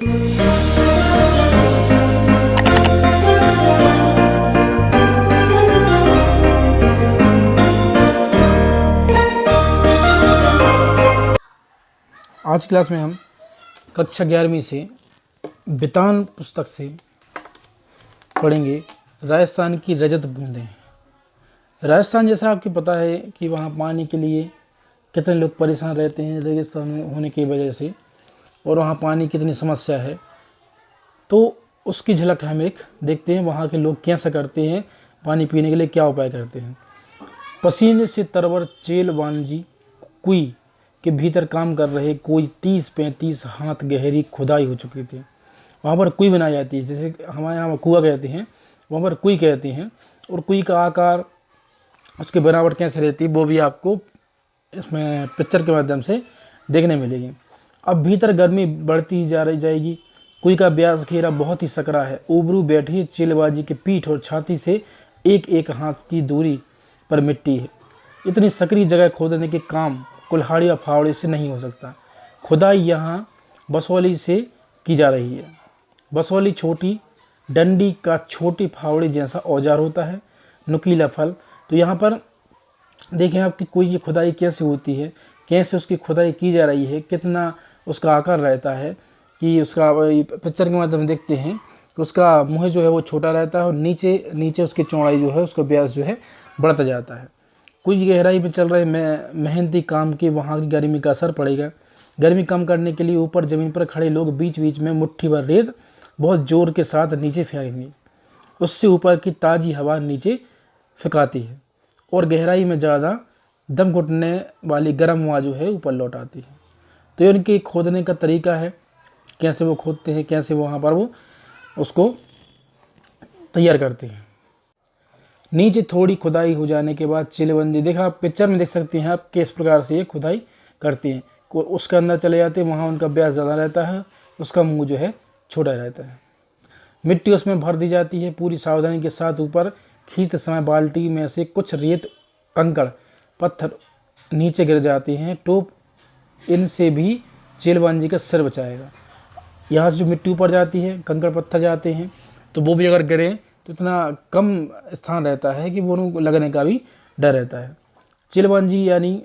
आज क्लास में हम कक्षा 11वीं से बितान पुस्तक से पढ़ेंगे राजस्थान की रजत बूंदें। राजस्थान जैसा आपको पता है कि वहाँ पानी के लिए कितने लोग परेशान रहते हैं रेगिस्तान में होने की वजह से, और वहाँ पानी कितनी समस्या है। तो उसकी झलक हम एक देखते हैं, वहाँ के लोग कैसा करते हैं, पानी पीने के लिए क्या उपाय करते हैं। पसीने से तरवर चेल वांजी कुई के भीतर काम कर रहे कोई 30-35 हाथ गहरी खुदाई हो चुकी थी। वहाँ पर कुई बनाई जाती है, जैसे हमारे यहाँ कुआं कहते हैं, वहाँ पर कुई कहते हैं। और कुई का आकार, उसकी बनावट कैसे रहती है, वो भी आपको इसमें पिक्चर के माध्यम से देखने मिलेगी। अब भीतर गर्मी बढ़ती जा रही जाएगी। कुई का व्यास घेरा बहुत ही सकरा है। उबरू बैठी चिलबाजी की पीठ और छाती से एक एक हाथ की दूरी पर मिट्टी है। इतनी सकरी जगह खोदने के काम कुल्हाड़ी और फावड़े से नहीं हो सकता। खुदाई यहाँ बसौली से की जा रही है। बसौली छोटी डंडी का छोटी फावड़े जैसा औजार होता है, नुकीला फल। तो यहाँ पर देखें आपकी कुई की खुदाई कैसे होती है, कैसे उसकी खुदाई की जा रही है, कितना उसका आकार रहता है कि उसका पिक्चर के माध्यम देखते हैं कि उसका मुँह जो है वो छोटा रहता है और नीचे नीचे उसकी चौड़ाई जो है, उसका व्यास जो है बढ़ता जाता है। कुछ गहराई में चल रहे मेहनती काम के वहाँ की गर्मी का असर पड़ेगा। गर्मी कम करने के लिए ऊपर ज़मीन पर खड़े लोग बीच बीच में मुट्ठी भर रेत बहुत ज़ोर के साथ नीचे फेंकेंगे। उससे ऊपर की ताज़ी हवा नीचे फेंकाती है और गहराई में ज़्यादा दम घुटने वाली गर्म हवा जो है ऊपर लौट आती है। तो ये उनके खोदने का तरीका है, कैसे वो खोदते हैं, कैसे वहाँ पर वो उसको तैयार करते हैं। नीचे थोड़ी खुदाई हो जाने के बाद चिलबंदी, देखा आप पिक्चर में देख सकते हैं आप किस प्रकार से ये खुदाई करती हैं। उसके अंदर चले जाते हैं, वहाँ उनका व्यास ज़्यादा रहता है, उसका मुंह जो है छोटा रहता है। मिट्टी उसमें भर दी जाती है पूरी सावधानी के साथ। ऊपर खींचते समय बाल्टी में से कुछ रेत कंकड़ पत्थर नीचे गिर जाते हैं। टोप इनसे भी चिलबंदी का सिर बचाएगा। यहाँ से जो मिट्टी ऊपर जाती है, कंकड़ पत्थर जाते हैं, तो वो भी अगर गिरे तो इतना कम स्थान रहता है कि वो उनको लगने का भी डर रहता है। चिलबंजी यानी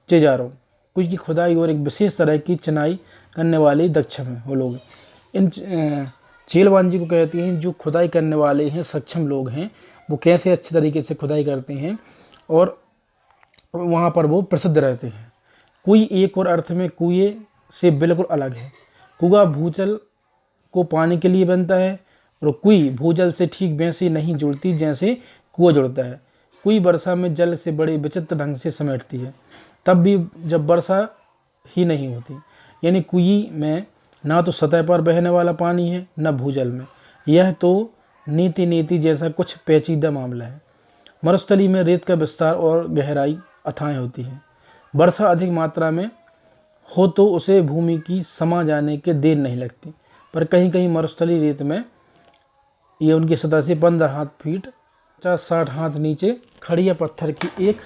चेजारो कुछ की खुदाई और एक विशेष तरह की चिनाई करने वाले दक्षम हैं वो लोग। इन चिलबंजी को कहते हैं जो खुदाई करने वाले हैं, सक्षम लोग हैं। वो कैसे अच्छे तरीके से खुदाई करते हैं और वहाँ पर वो प्रसिद्ध रहते हैं। कुई एक और अर्थ में कुएं से बिल्कुल अलग है। कुआं भूजल को पाने के लिए बनता है और कुई भूजल से ठीक वैसे नहीं जुड़ती जैसे कुआं जुड़ता है। कुई वर्षा में जल से बड़े विचित्र ढंग से समेटती है, तब भी जब वर्षा ही नहीं होती। यानी कुई में ना तो सतह पर बहने वाला पानी है, न भूजल में। यह तो नीति नीति जैसा कुछ पेचीदा मामला है। मरुस्थली में रेत का विस्तार और गहराई अथाह होती है। वर्षा अधिक मात्रा में हो तो उसे भूमि की समा जाने के देर नहीं लगती, पर कहीं कहीं मरुस्थली रेत में ये उनकी सतह से 15 हाथ फीट 50-60 हाथ नीचे खड़िया पत्थर की एक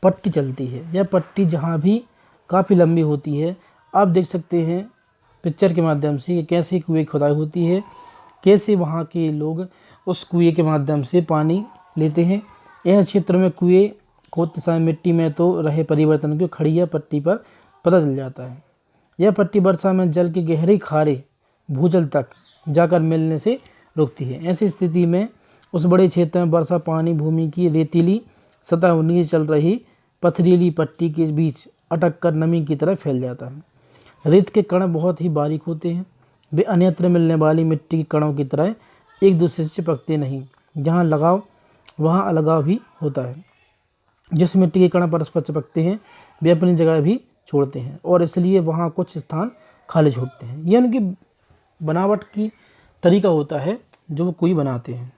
पट्टी चलती है। यह पट्टी जहाँ भी काफ़ी लंबी होती है। आप देख सकते हैं पिक्चर के माध्यम से कैसे कुएं खुदाई होती है, कैसे वहाँ के लोग उस कुएं के माध्यम से पानी लेते हैं। यह क्षेत्र में कुएं खोदते समय मिट्टी में तो रहे परिवर्तन को खड़िया पट्टी पर पता चल जाता है। यह पट्टी वर्षा में जल के गहरे खारे भूजल तक जाकर मिलने से रोकती है। ऐसी स्थिति में उस बड़े क्षेत्र में वर्षा पानी भूमि की रेतीली सतह नीचे चल रही पथरीली पट्टी के बीच अटक कर नमी की तरह फैल जाता है। रेत के कण बहुत ही बारीक होते हैं। वे अन्यत्र मिलने वाली मिट्टी के कणों की तरह एक दूसरे से चिपकते नहीं। जहाँ लगाव वहाँ अलगाव भी होता है। जिस मिट्टी के कण परस्पर चिपकते हैं वे अपनी जगह भी छोड़ते हैं और इसलिए वहाँ कुछ स्थान खाली छोड़ते हैं। यह उनकी बनावट की तरीका होता है जो वो कुई बनाते हैं।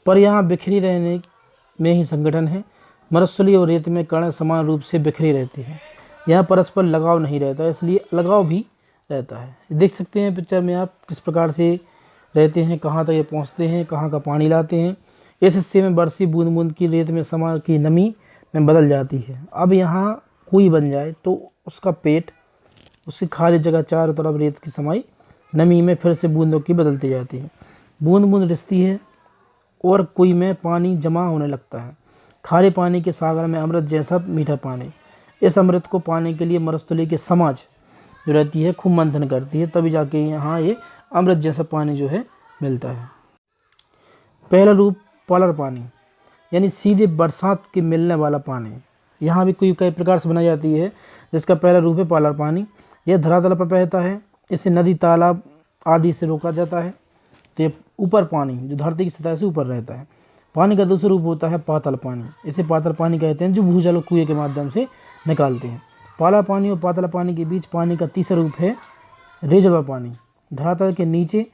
पर यहाँ बिखरी रहने में ही संगठन है। मरुस्थली और रेत में कण समान रूप से बिखरे रहते हैं। यहाँ परस्पर लगाव नहीं रहता, इसलिए अलगाव भी रहता है। देख सकते हैं पिक्चर में आप किस प्रकार से रहते हैं, कहाँ तक ये पहुँचते हैं, कहाँ का पानी लाते हैं। इस हिस्से में बरसी बूंद बूंद की रेत में समा की नमी में बदल जाती है। अब यहाँ कुई बन जाए तो उसका पेट, उसकी खाली जगह चारों तरफ रेत की समाई नमी में फिर से बूंदों की बदलती जाती है। बूंद बूंद रिसती है और कुई में पानी जमा होने लगता है। खारे पानी के सागर में अमृत जैसा मीठा पानी। इस अमृत को पाने के लिए मरुस्थली के समाज जो रहती है खूब मंथन करती है, तभी जाके यहाँ ये अमृत जैसा पानी जो है मिलता है। पहला रूप पालर पानी, यानी सीधे बरसात के मिलने वाला पानी। यहाँ भी कोई कई प्रकार से बनाई जाती है, जिसका पहला रूप है पालर पानी। यह धरातल पर बहता है, इसे नदी तालाब आदि से रोका जाता है। तो ये ऊपर पानी जो धरती की सतह से ऊपर रहता है। पानी का दूसरा रूप होता है पातल पानी। इसे पातल पानी कहते हैं, जो भूजल और कुएं के माध्यम से निकालते हैं। पाला पानी और पातल पानी के बीच पानी का तीसरा रूप है रेजवा पानी। धरातल के नीचे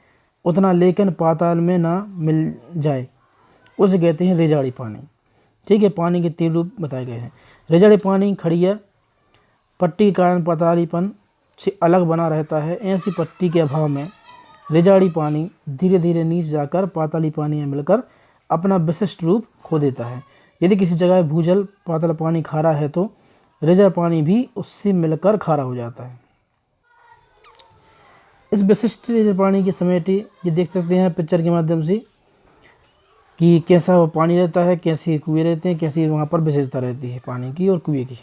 उतना लेकिन पाताल में ना मिल जाए, उसे कहते हैं रेजाड़ी पानी। ठीक है, पानी के तीन रूप बताए गए हैं। रेजाड़ी पानी खड़िया पट्टी के कारण पातालीपन से अलग बना रहता है। ऐसी पट्टी के अभाव में रेजाड़ी पानी धीरे धीरे नीचे जाकर पाताली पानी में मिलकर अपना विशिष्ट रूप खो देता है। यदि किसी जगह भूजल पातल पानी खारा है तो रेजा पानी भी उससे मिलकर खारा हो जाता है। इस विशिष्ट रेजा पानी के समेटे ये देख सकते हैं पिक्चर के माध्यम से कि कैसा वो पानी रहता है, कैसे कुएं रहते हैं, कैसी वहाँ पर विशेषता रहती है पानी की और कुएं की।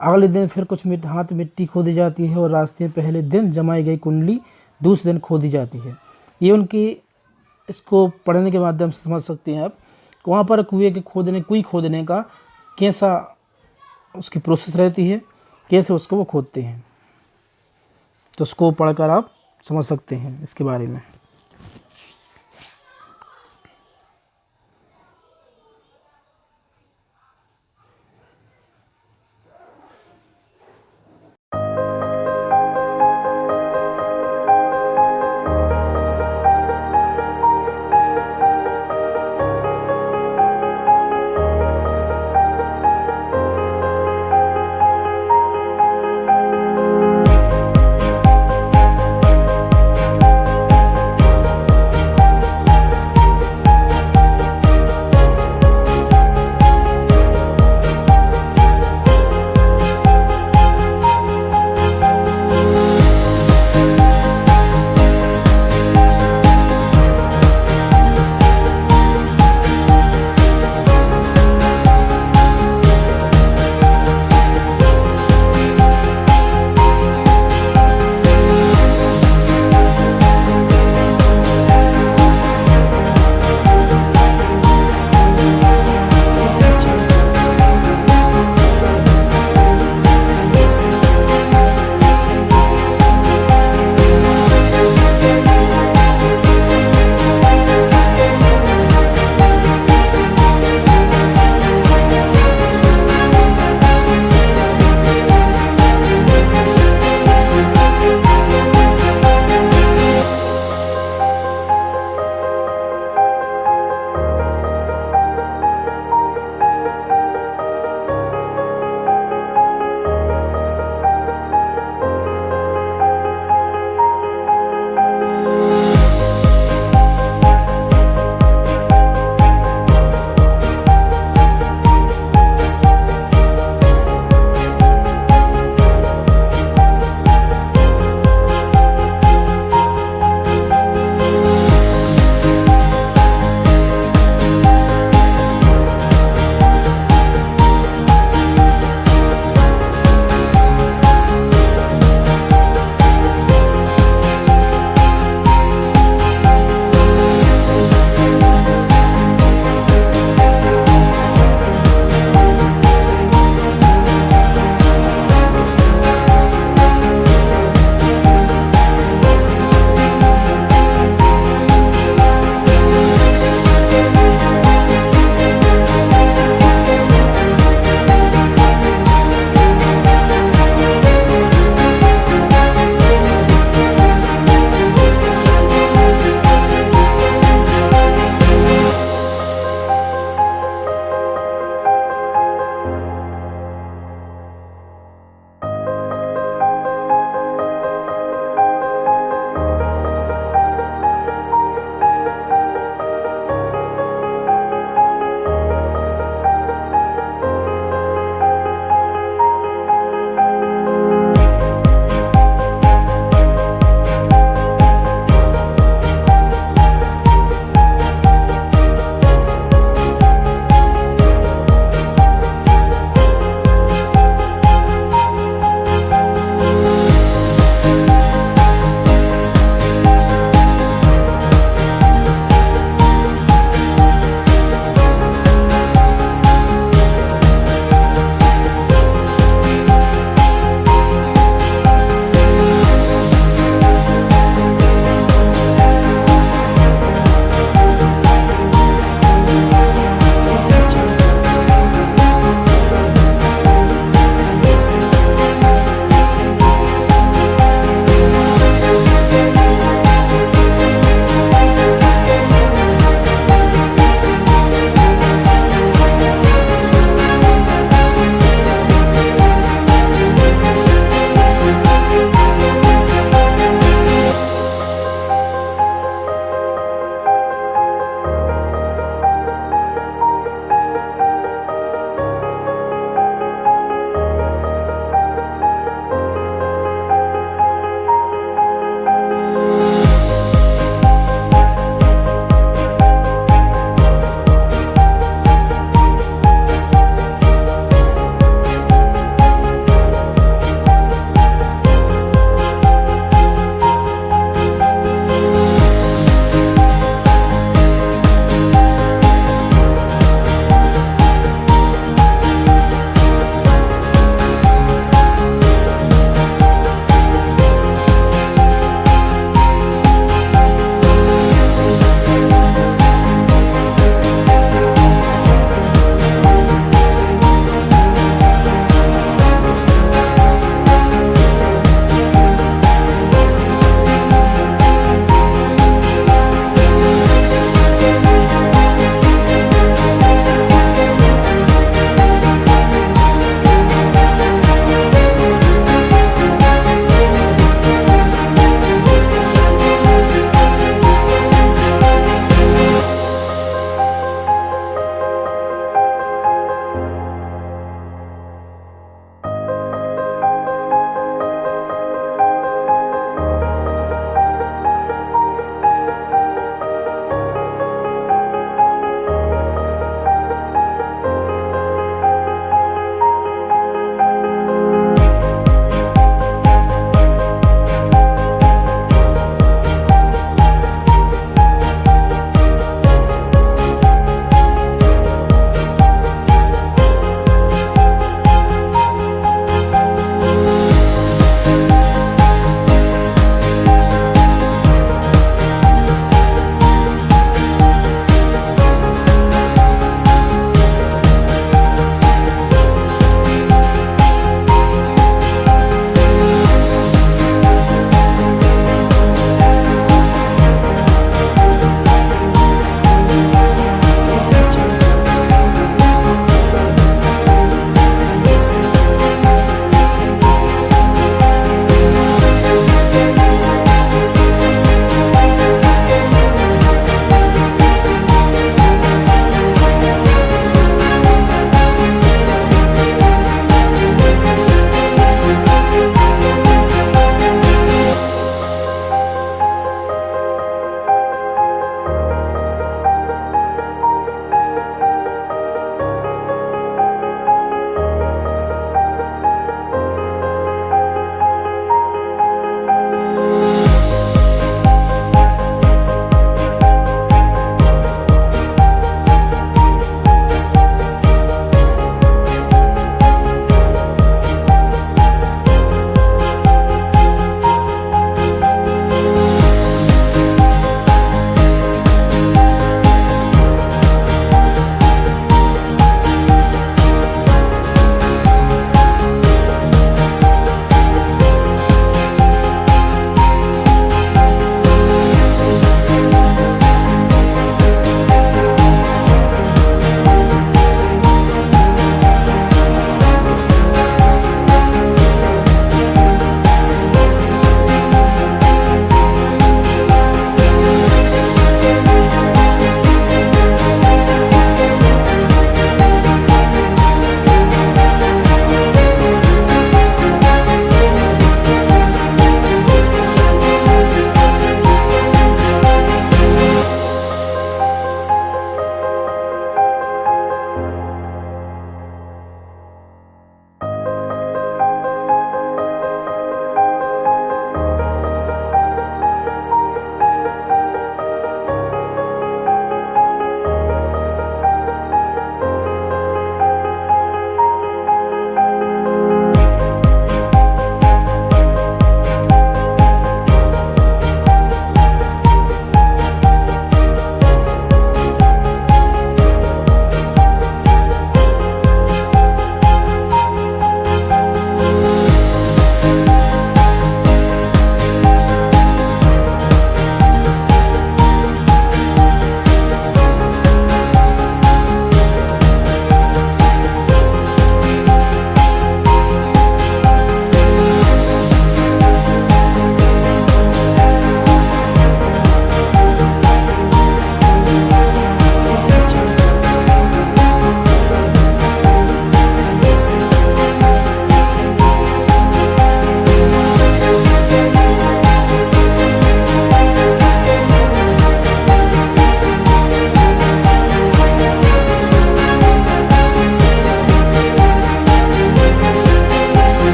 अगले दिन फिर कुछ हाथ मिट्टी खोदी जाती है और रास्ते में पहले दिन जमाई गई कुंडली दूसरे दिन खोदी जाती है। ये उनकी इसको पढ़ने के माध्यम से समझ सकते हैं आप। वहाँ पर कुएं के खोदने का कैसा उसकी प्रोसेस रहती है, कैसे उसको वो खोदते हैं, तो उसको पढ़कर आप समझ सकते हैं इसके बारे में।